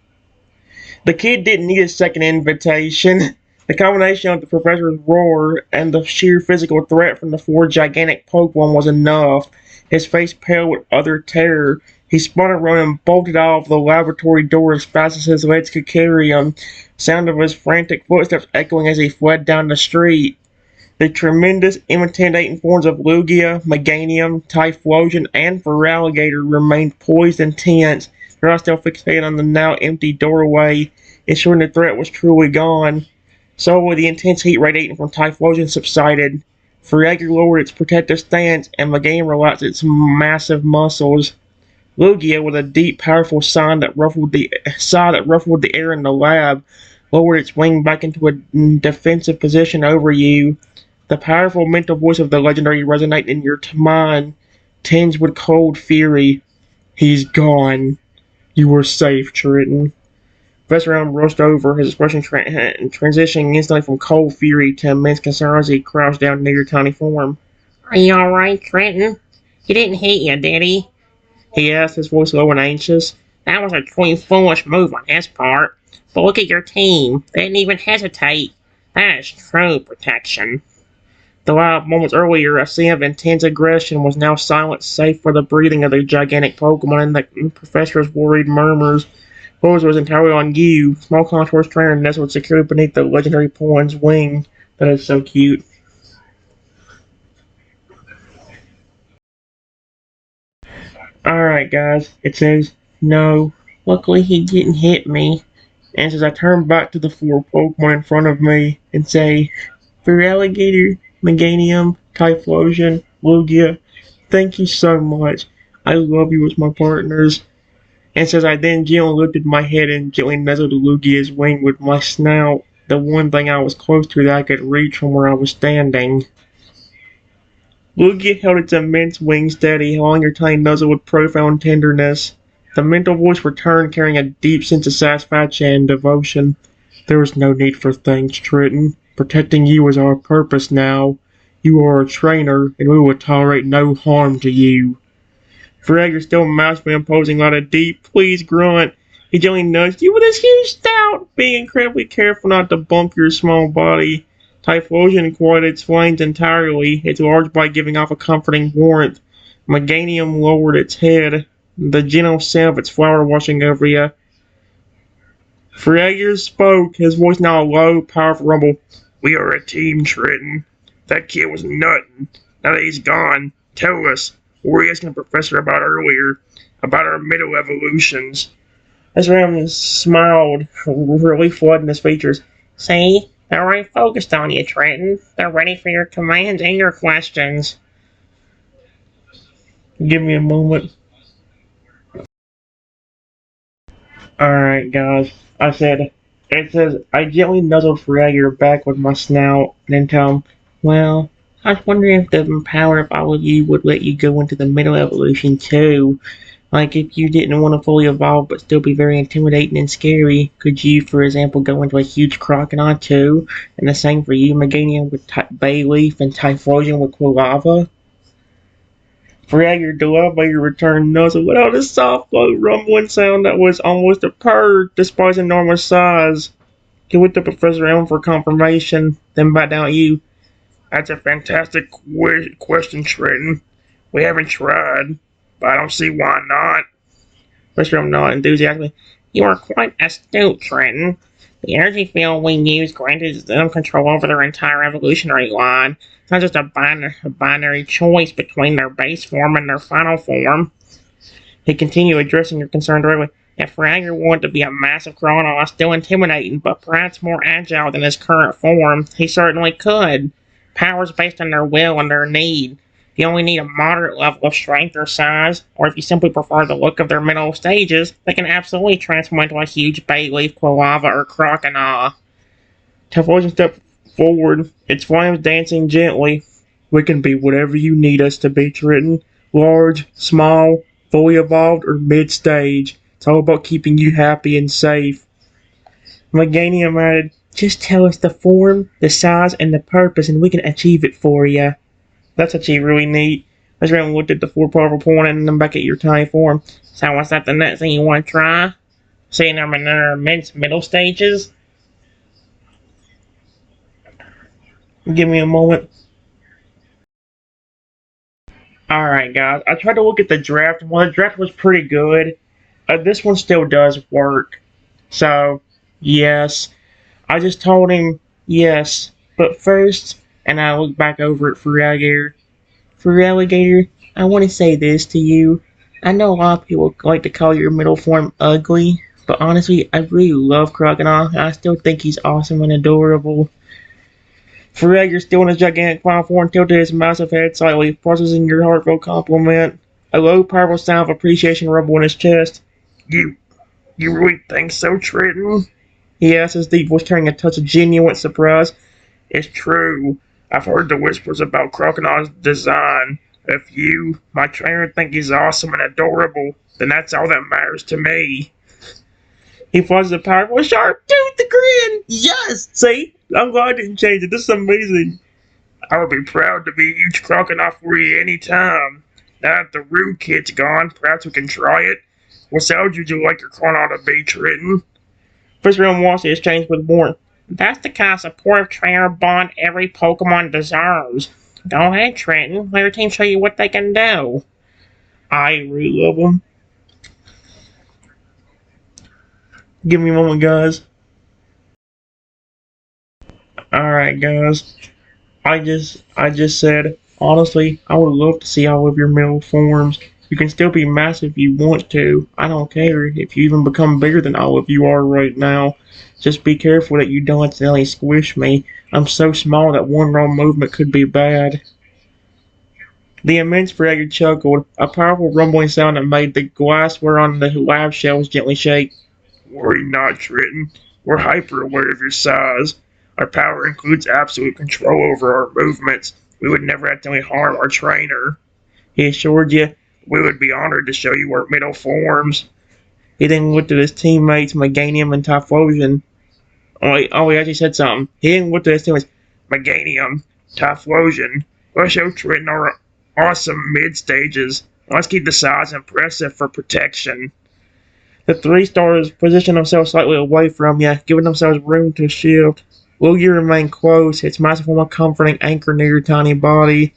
The kid didn't need a second invitation. The combination of the professor's roar and the sheer physical threat from the 4 gigantic Pokemon was enough. His face paled with utter terror. He spun around and bolted out of the laboratory door as fast as his legs could carry him, sound of his frantic footsteps echoing as he fled down the street. The tremendous, intimidating forms of Lugia, Meganium, Typhlosion, and Feraligatr remained poised and tense, their eyes still fixated on the now empty doorway, ensuring the threat was truly gone. Slowly, the intense heat radiating from Typhlosion subsided. Feraligatr lowered its protective stance, and Meganium relaxed its massive muscles. Lugia, with a deep, powerful sigh that ruffled the air in the lab, lowered its wing back into a defensive position over you. The powerful mental voice of the legendary resonated in your mind, tinged with cold fury. He's gone. You are safe, Triton. Professor Elm rushed over, his expression transitioning instantly from cold fury to immense concern as he crouched down near your tiny form. Are you alright, Trenton? He didn't hit you, did he? He asked, his voice low and anxious. That was a truly foolish move on his part. But look at your team. They didn't even hesitate. That is true protection. The loud moments earlier, a scene of intense aggression was now silent save for the breathing of the gigantic Pokemon and the professor's worried murmurs. Focus was entirely on you, small contours trainer nestled securely beneath the legendary Poin's wing. That is so cute. Alright, guys, it says, no, luckily he didn't hit me. And as I turn back to the 4 Pokemon in front of me and say, Feraligatr, Meganium, Typhlosion, Lugia, thank you so much. I love you as my partners. And says I then gently lifted my head and gently nuzzled Lugia's wing with my snout, the one thing I was close to that I could reach from where I was standing. Lugia held its immense wing steady, hauling her tiny nuzzle with profound tenderness. The mental voice returned, carrying a deep sense of satisfaction and devotion. There is no need for thanks, Triton. Protecting you is our purpose now. You are a trainer, and we will tolerate no harm to you. Fragger still masterfully imposing out a deep, pleased grunt. He gently nudged you with his huge snout, being incredibly careful not to bump your small body. Typhlosion quieted its flames entirely, its large bite giving off a comforting warmth. Meganium lowered its head, the gentle scent of its flower washing over you. Fragger spoke, his voice now a low, powerful rumble. We are a team, Triton. That kid was nuttin'. Now that he's gone, tell us, what were you asking the professor about earlier? About our middle evolutions? Ezram smiled, relief flooding his features. See? They're right focused on you, Trenton. They're ready for your commands and your questions. Give me a moment. Alright, guys. It says, I gently nuzzled Fragger back with my snout, and then tell him, well, I was wondering if the power of all of you would let you go into the middle evolution too. Like, if you didn't want to fully evolve but still be very intimidating and scary, could you, for example, go into a huge crocodile too? And the same for you, Meganium with Bayleaf and Typhlosion with Quilava? Fragger Delavator returned nuzzle without a soft, low rumbling sound that was almost a purr, despite its enormous size. He looked up at Professor Elm for confirmation, then back down at you. That's a fantastic question, Trenton. We haven't tried, but I don't see why not. Professor Elm nodded enthusiastically. You are quite astute, Trenton. The energy field we use granted them control over their entire evolutionary line. It's not just a binary choice between their base form and their final form. He continued addressing your concern directly. If Fragger wanted to be a massive Chronos, still intimidating, but perhaps more agile than his current form, he certainly could. Powers based on their will and their need. If you only need a moderate level of strength or size, or if you simply prefer the look of their middle stages, they can absolutely transform into a huge Bayleaf, Quilava, or Croconaw. Typhlosion stepped forward, its flames dancing gently. We can be whatever you need us to be, Triton. Large, small, fully evolved, or mid-stage. It's all about keeping you happy and safe. Meganium added, just tell us the form, the size, and the purpose, and we can achieve it for you. That's actually really neat. I just ran and looked at the 4 powerful point and then back at your tiny form. So what's that the next thing you want to try? Seeing them in their immense middle stages? Give me a moment. Alright, guys. I tried to look at the draft. Well, the draft was pretty good. This one still does work. So, yes. I just told him yes. But first, and I look back over at Feraligator. Feraligator, I want to say this to you. I know a lot of people like to call your middle form ugly. But honestly, I really love Crocodile. I still think he's awesome and adorable. Feraligator still in his gigantic final form tilted his massive head slightly, processing your heartfelt compliment. A low, powerful sound of appreciation rumbled in his chest. You really think so, Triton? He asked, his deep voice carrying a touch of genuine surprise. It's true. I've heard the whispers about Crocodile's design. If you, my trainer, think he's awesome and adorable, then that's all that matters to me. He flashed a powerful, sharp tooth to grin. Yes! See? I'm glad I didn't change it. This is amazing. I would be proud to be a huge crocodile for you anytime. Now that the rude kid's gone, perhaps we can try it. What size would you like your crocodile to be, Triton? First round wants to exchange with Born. That's the kind of supportive trainer bond every Pokemon deserves. Go ahead, Trenton. Let your team show you what they can do. I really love them. Give me a moment, guys. Alright, guys. I just said, honestly, I would love to see all of your middle forms. You can still be massive if you want to. I don't care if you even become bigger than all of you are right now. Just be careful that you don't accidentally squish me. I'm so small that one wrong movement could be bad. The immense fragment chuckled, a powerful rumbling sound that made the glassware on the lab shelves gently shake. Worry not, Triton. We're hyper aware of your size. Our power includes absolute control over our movements. We would never accidentally harm our trainer. He assured you we would be honored to show you our middle forms. He then looked at his teammates, Meganium and Typhlosion. He actually said something. He then looked at his teammates, Meganium, Typhlosion. Let's show Triton our awesome mid-stages. Let's keep the size impressive for protection. The 3 stars positioned themselves slightly away from you, giving themselves room to shift. Lugia remained close, its massive form a comforting anchor near your tiny body.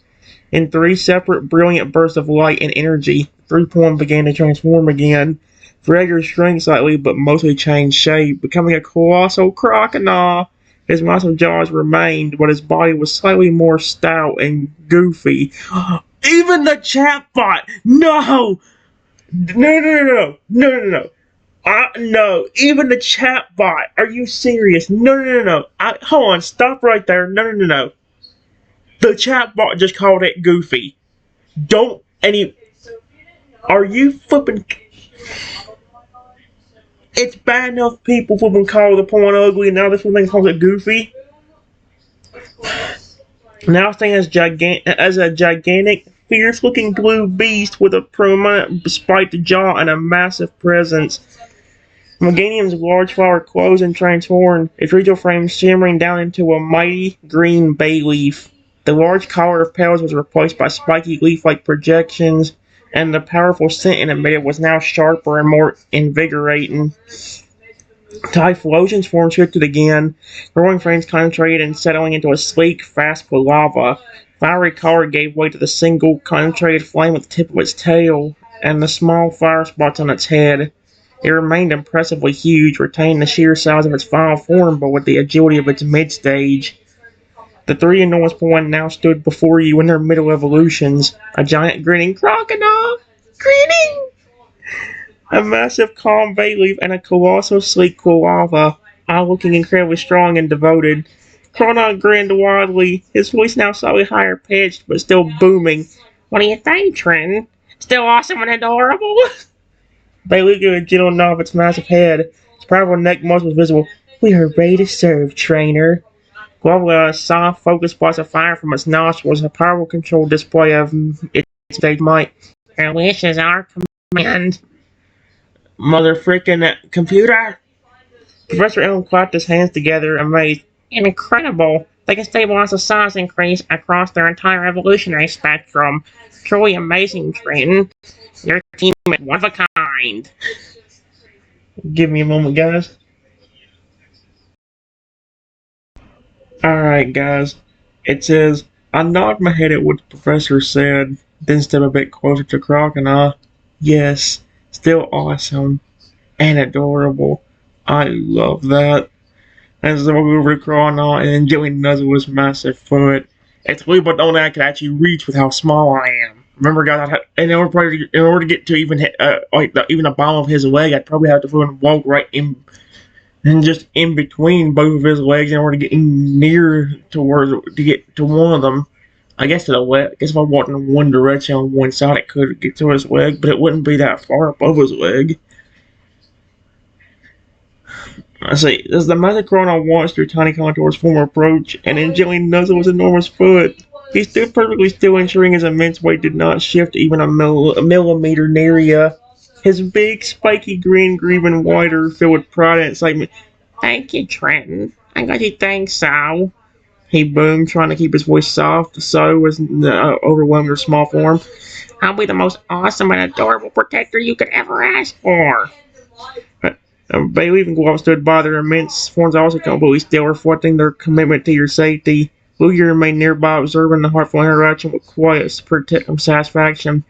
In 3 separate brilliant bursts of light and energy, 3 form began to transform again. Fragger shrank slightly, but mostly changed shape, becoming a colossal crocodile. His massive jaws remained, but his body was slightly more stout and goofy. Even the chatbot! No! No. No, even the chatbot. Are you serious? No. Hold on, stop right there. No. The chatbot just called it goofy. Don't any. Are you flipping? It's bad enough people flipping call the point ugly, and now this one thing calls it goofy. Now standing as a gigantic, fierce-looking blue beast with a prominent spiked jaw and a massive presence. Meganium's large flower closed and transformed, its retail frame shimmering down into a mighty green bay leaf. The large collar of petals was replaced by spiky leaf-like projections, and the powerful scent it emitted was now sharper and more invigorating. Typhlosion's form shifted again, growing frames concentrated and settling into a sleek, fast lava. Fiery color gave way to the single concentrated flame at the tip of its tail, and the small fire spots on its head. It remained impressively huge, retaining the sheer size of its final form, but with the agility of its mid-stage. The three enormous pawns now stood before you in their middle evolutions. A giant grinning crocodile, grinning! A massive calm bay leaf and a colossal sleek koala, all looking incredibly strong and devoted. Crocodile grinned wildly, his voice now slightly higher pitched, but still booming. What do you think, Trenton? Still awesome and adorable? Bailey gave a gentle nod of its massive head. Its powerful neck muscles visible. We are ready to serve, trainer. Glowing a soft, focused blast of fire from its nostrils, a powerful controlled display of its stage might. Your wish is our command. Mother frickin' computer! Professor Elm clapped his hands together, amazed. Incredible! They can stabilize the size increase across their entire evolutionary spectrum. Truly amazing, Trenton. Your team is one of a kind. Give me a moment, guys. Alright, guys. It says, I nodded my head at what the professor said, then stepped a bit closer to Crocodile. Yes, still awesome and adorable. I love that. As I walk over to Crocodile and enjoy nuzzle his massive foot. It's weird, but only I could actually reach with how small I am. Remember, guys, in order to get to even hit, even the bottom of his leg, I'd probably have to walk right in. And just in between both of his legs in order to get near to get to one of them. I guess to the left. I guess if I walked in one direction on one side, it could get to his leg, but it wouldn't be that far above his leg. I see. As the magic Chrono watched through tiny contours form approach, and then gently nuzzled his enormous foot. He stood perfectly still, ensuring his immense weight did not shift even a millimeter near you. His big, spiky green grieving wider, filled with pride and excitement. Thank you, Trenton. I'm glad you think so. He boomed, trying to keep his voice soft, so as overwhelmed her small form. I'll be the most awesome and adorable protector you could ever ask for. Bailey and Glove stood by, their immense forms also completely still, reflecting their commitment to your safety. Lugia remained nearby, observing the heartful interaction with quiet satisfaction.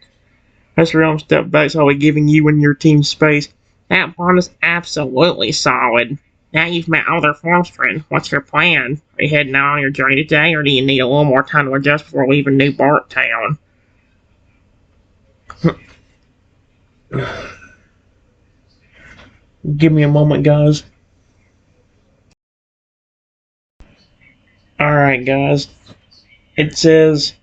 Mr. Elm stepped back, slowly giving you and your team space. That bond is absolutely solid. Now you've met all their forms, friend. What's your plan? Are you heading out on your journey today, or do you need a little more time to adjust before leaving New Bart Town? Give me a moment, guys. Alright, guys. It says,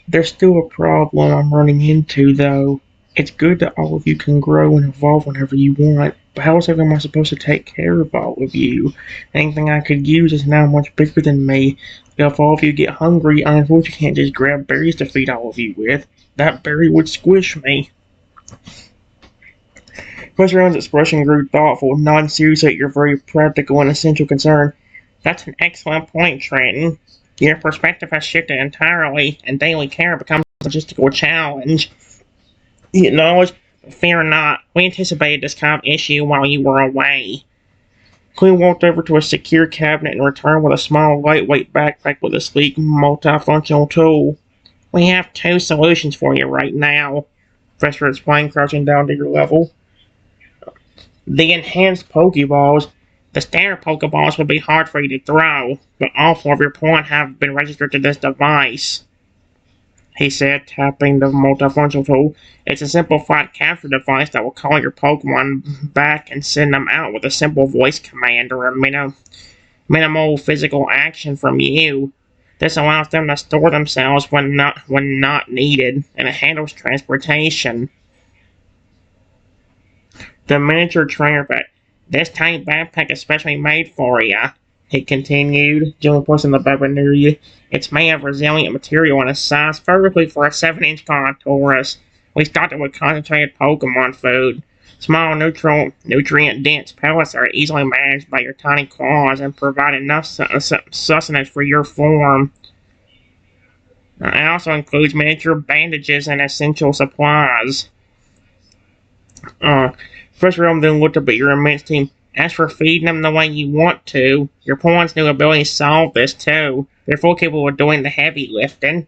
there's still a problem I'm running into, though. It's good that all of you can grow and evolve whenever you want, but how else am I supposed to take care of all of you? Anything I could use is now much bigger than me. If all of you get hungry, I unfortunately can't just grab berries to feed all of you with. That berry would squish me. Professor Allen's expression grew thoughtful, nodding seriously at your very practical and essential concern. That's an excellent point, Trenton. Your perspective has shifted entirely, and daily care becomes a logistical challenge. You acknowledge, but fear not. We anticipated this kind of issue while you were away. Queen walked over to a secure cabinet and returned with a small, lightweight backpack with a sleek, multifunctional tool. We have two solutions for you right now, Professor explained, crouching down to your level. The enhanced Pokeballs. The standard Pokeballs would be hard for you to throw, but all four of your points have been registered to this device, he said, tapping the multifunctional tool. It's a simplified capture device that will call your Pokemon back and send them out with a simple voice command or a minimal physical action from you. This allows them to store themselves when not needed, and it handles transportation. The miniature trainer pack. This tiny backpack is specially made for you, he continued, gently placing the backpack near you. It's made of resilient material and is sized perfectly for a 7-inch Carnotaurus. We started with concentrated Pokemon food. Small, nutrient-dense pellets are easily managed by your tiny claws and provide enough sustenance for your form. It also includes miniature bandages and essential supplies. Professor Elm then looked up at your immense team. As for feeding them the way you want to, your pawn's new abilities solve this too. They're fully capable of doing the heavy lifting.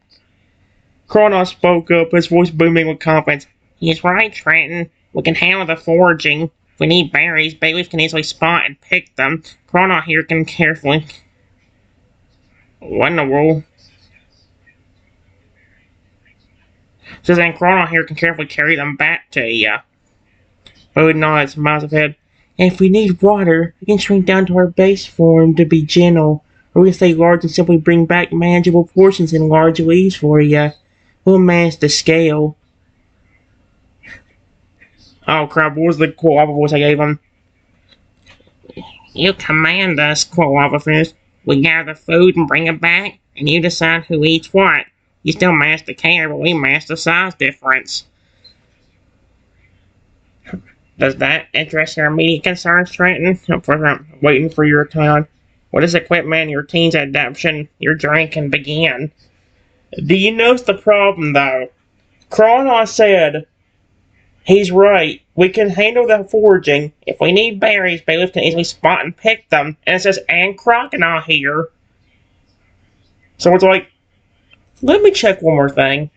Kronos spoke up, his voice booming with confidence. He's right, Trenton. We can handle the foraging. If we need berries, bailiffs can easily spot and pick them. Chrono here can carefully... What in the world? Says then Chrono here can carefully carry them back to you. Food nods, miles ahead. And if we need water, we can shrink down to our base form to be gentle. Or we can stay large and simply bring back manageable portions in large leaves for you. We'll manage the scale. Oh crap, what was the cool lava voice I gave him? You command us, quote Lava Fish. We gather food and bring it back, and you decide who eats what. You still manage to care, but we manage the size difference. Does that interest your immediate concerns, Trenton? I'm waiting for your turn. With this equipment and your team's adaptation, your journey can begin. Do you notice the problem, though? Kronos said, he's right. We can handle the foraging. If we need berries, bailiffs can easily spot and pick them. And it says, and Crocodile here. So it's like, let me check one more thing.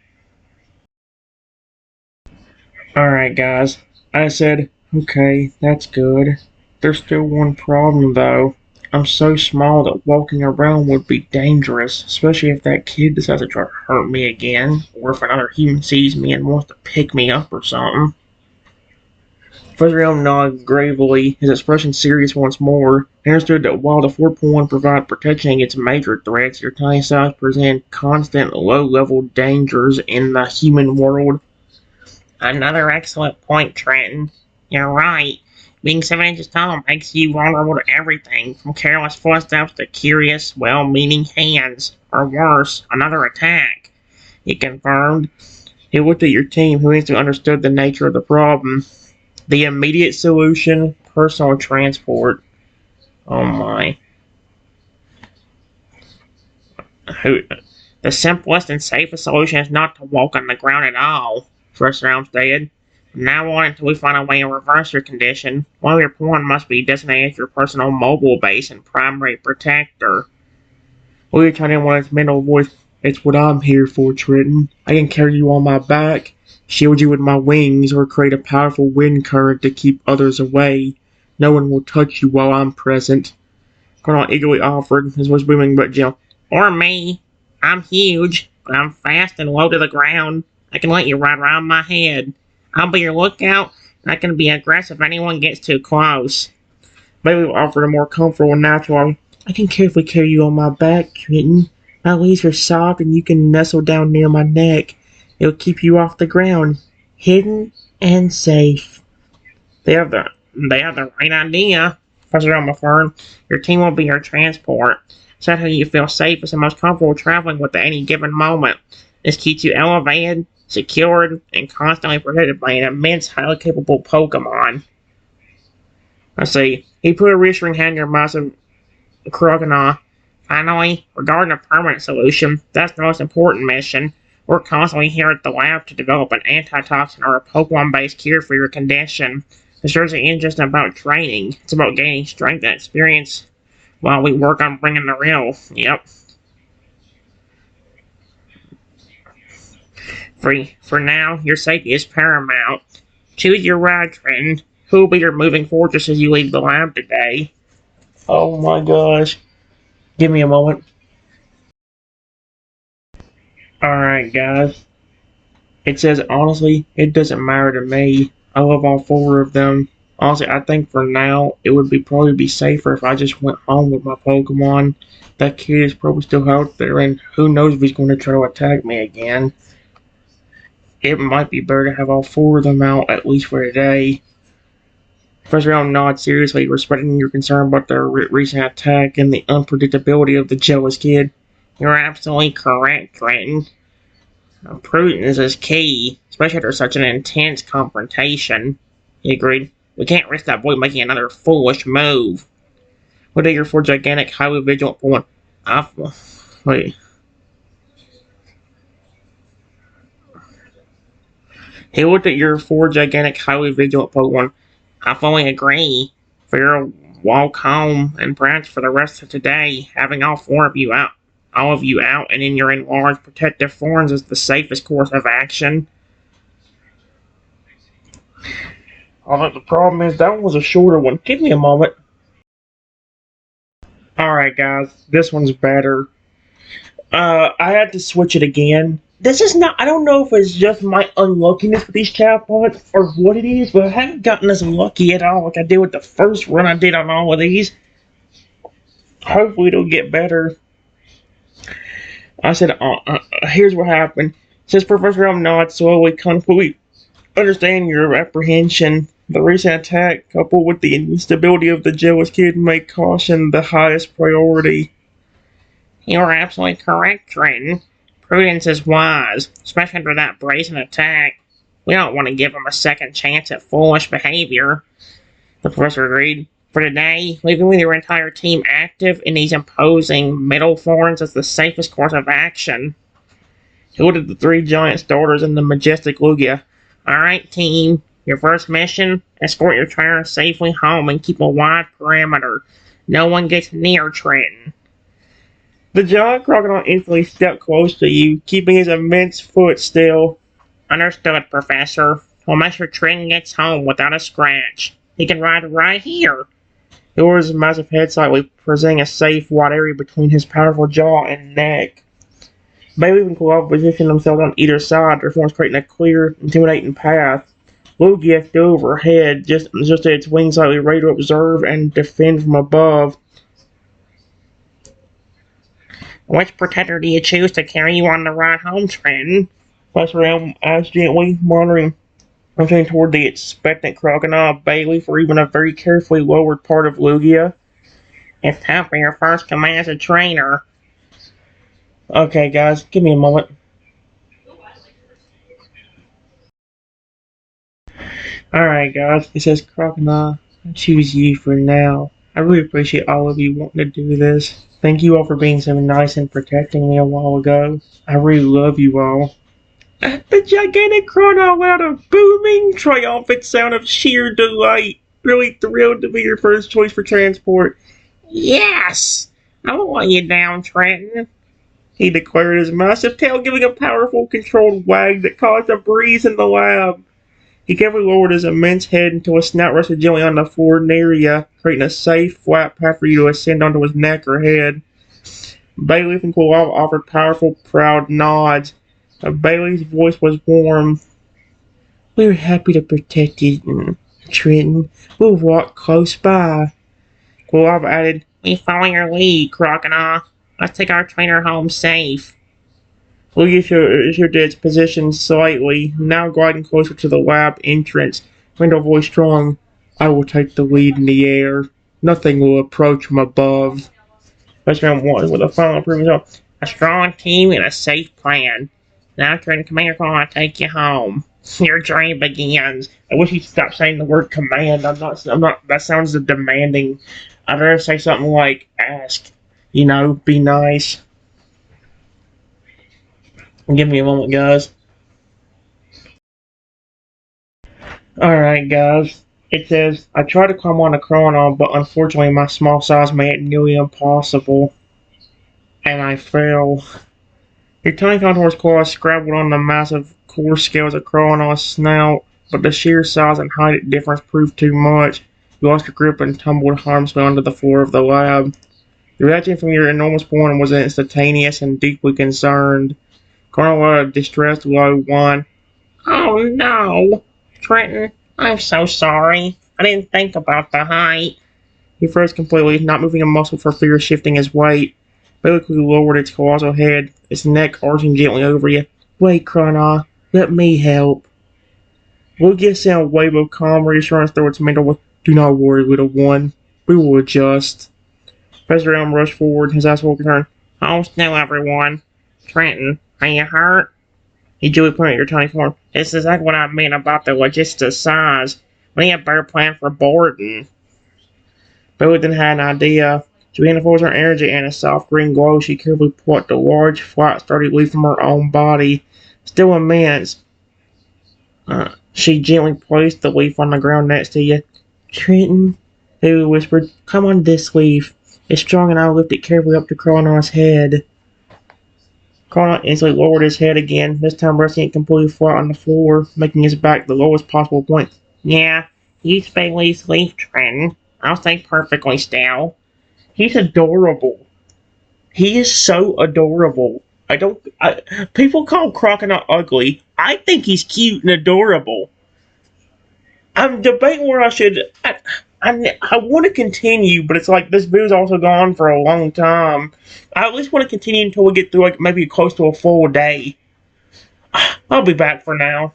Alright, guys. I said, okay, that's good. There's still one problem, though. I'm so small that walking around would be dangerous, especially if that kid decides to try to hurt me again, or if another human sees me and wants to pick me up or something. Professor Elm nodded gravely, his expression serious once more. He understood that while the 4.1 provided protection against major threats, your tiny size presented constant low-level dangers in the human world. Another excellent point, Trenton. You're right. Being 7 inches tall makes you vulnerable to everything, from careless footsteps to curious, well-meaning hands, or worse, another attack. He confirmed. He looked at your team, who instantly understood the nature of the problem. The immediate solution, personal transport. Oh my. The simplest and safest solution is not to walk on the ground at all, Professor Elmstead. From now on until we find a way to reverse your condition, one of your pawn must be designated as your personal mobile base and primary protector. Lugia chimed in with his mental voice. It's what I'm here for, Trenton. I can carry you on my back, shield you with my wings, or create a powerful wind current to keep others away. No one will touch you while I'm present. Colonel eagerly offered, his voice booming but gentle. Or me. I'm huge, but I'm fast and low to the ground. I can let you ride around my head. I'll be your lookout, and I can be aggressive if anyone gets too close. Bailey offered a more comfortable and natural. I can carefully carry you on my back, Trenton. My leaves are soft, and you can nestle down near my neck. It'll keep you off the ground, hidden and safe. They have the right idea, Professor Elmafern. Your team will be your transport. Set how you feel safest and most comfortable traveling with at any given moment. This keeps you elevated, secured, and constantly protected by an immense, highly capable Pokemon. Let's see. He put a reassuring hand in your massive Crocodile. Finally, regarding a permanent solution, that's the most important mission. We're constantly here at the lab to develop an antitoxin or a Pokemon-based cure for your condition. This isn't just about training. It's about gaining strength and experience while we work on bringing the real. Yep. For now, your safety is paramount. Choose your ride, Trenton. Who will be your moving fortress as you leave the lab today? Oh my gosh. Give me a moment. Alright, guys. It says, honestly, it doesn't matter to me. I love all 4 of them. Honestly, I think for now, it would probably be safer if I just went home with my Pokemon. That kid is probably still out there, and who knows if he's going to try to attack me again. It might be better to have all 4 of them out, at least for today. Professor Elm nods seriously, respecting your concern about their recent attack and the unpredictability of the jealous kid. You're absolutely correct, Trenton. Prudence is key, especially after such an intense confrontation. He agreed. We can't risk that boy making another foolish move. What are your 4 gigantic, highly vigilant one? Wait. He looked at your 4 gigantic, highly vigilant Pokemon. I fully agree. For your walk home, and perhaps for the rest of today, having all of you out and in your enlarged protective forms is the safest course of action. Although the problem is that one was a shorter one. Give me a moment. Alright guys, this one's better. I had to switch it again. This is not, I don't know if it's just my unluckiness with these chatbots or what it is, but I haven't gotten as lucky at all like I did with the first run I did on all of these. Hopefully it'll get better. I said, here's what happened. It says Professor M nods slowly, completely understand your apprehension. The recent attack, coupled with the instability of the jealous kid, make caution the highest priority. You're absolutely correct, Trenton. Prudence is wise, especially after that brazen attack. We don't want to give him a second chance at foolish behavior. The professor agreed. For today, leaving your entire team active in these imposing middle forms is the safest course of action. He looked at the three giant starters and the majestic Lugia. Alright, team. Your first mission, escort your trainer safely home and keep a wide perimeter. No one gets near Trenton. The giant crocodile instantly stepped close to you, keeping his immense foot still. Understood, Professor. We'll make sure Trenton gets home without a scratch. He can ride right here. He lowered his massive head slightly, presenting a safe, wide area between his powerful jaw and neck. Bailey and Kulov positioned themselves on either side, their forms creating a clear, intimidating path. Lugia flew overhead, just its wings slightly ready to observe and defend from above. Which protector do you choose to carry you on the ride home, Trenton? Professor M asked gently, monitoring toward the expectant crocodile. Bailey for even a very carefully lowered part of Lugia. It's time for your first command as a trainer. Okay, guys, give me a moment. Alright, guys, it says crocodile. I choose you for now. I really appreciate all of you wanting to do this. Thank you all for being so nice and protecting me a while ago. I really love you all. The gigantic crocodile let out a booming, triumphant sound of sheer delight. Really thrilled to be your first choice for transport. Yes! I won't let you down, Trenton. He declared, his massive tail giving a powerful, controlled wag that caused a breeze in the lab. He carefully lowered his immense head until his snout rested gently on the floor near you, creating a safe, flat path for you to ascend onto his neck or head. Bailey and Kulov offered powerful, proud nods. Bailey's voice was warm. We're happy to protect you, Trenton. We'll walk close by. Kulov added, We follow your lead, Crocodile. Let's take our trainer home safe. Lugia shifted its position slightly, now gliding closer to the lab entrance. Window voice strong. I will take the lead in the air. Nothing will approach from above. Best round one with a final improvement. A strong team and a safe plan. Now Trenton, Commander call, I'll take you home. Your journey begins. I wish he'd stop saying the word command. I'm not, that sounds demanding. I'd rather say something like ask. You know, be nice. Give me a moment, guys. Alright, guys. It says, I tried to climb on the chrono, but unfortunately my small size made it nearly impossible. And I fell. Your tiny contours claws scrabbled on the massive coarse scales of Chrono's snout, but the sheer size and height difference proved too much. You lost your grip and tumbled harmlessly onto the floor of the lab. The reaction from your enormous form was instantaneous and deeply concerned. Chrono let a distressed low whine. Oh no! Trenton, I'm so sorry. I didn't think about the height. He froze completely, not moving a muscle for fear of shifting his weight. Bailey lowered its colossal head, its neck arching gently over you. Wait, Chrono, let me help. Lugia sent a wave of calm reassurance through its mental with, Do not worry, little one. We will adjust. Professor Elm rushed forward, his eyes full of concern. Hold still, everyone. Trenton, are you hurt? He gently pointed at your tiny form. This is exactly what I mean about the logistics size. We need a better plan for boarding. Bailey then had an idea. She began to force her energy, and a soft green glow she carefully plucked a large, flat, sturdy leaf from her own body. Still immense. She gently placed the leaf on the ground next to you. Trenton, Bailey whispered, come on this leaf. It's strong and I'll lift it carefully up to Chrono's head. Chrono instantly lowered his head again, this time resting it completely flat on the floor, making his back the lowest possible point. Yeah, He's Bailey's leaf trend. I'll stay perfectly still. He's adorable. He is so adorable. People call Crocodile ugly. I think he's cute and adorable. I'm debating where I should. I want to continue, but it's like this video's also gone for a long time. I at least want to continue until we get through like maybe close to a full day. I'll be back for now.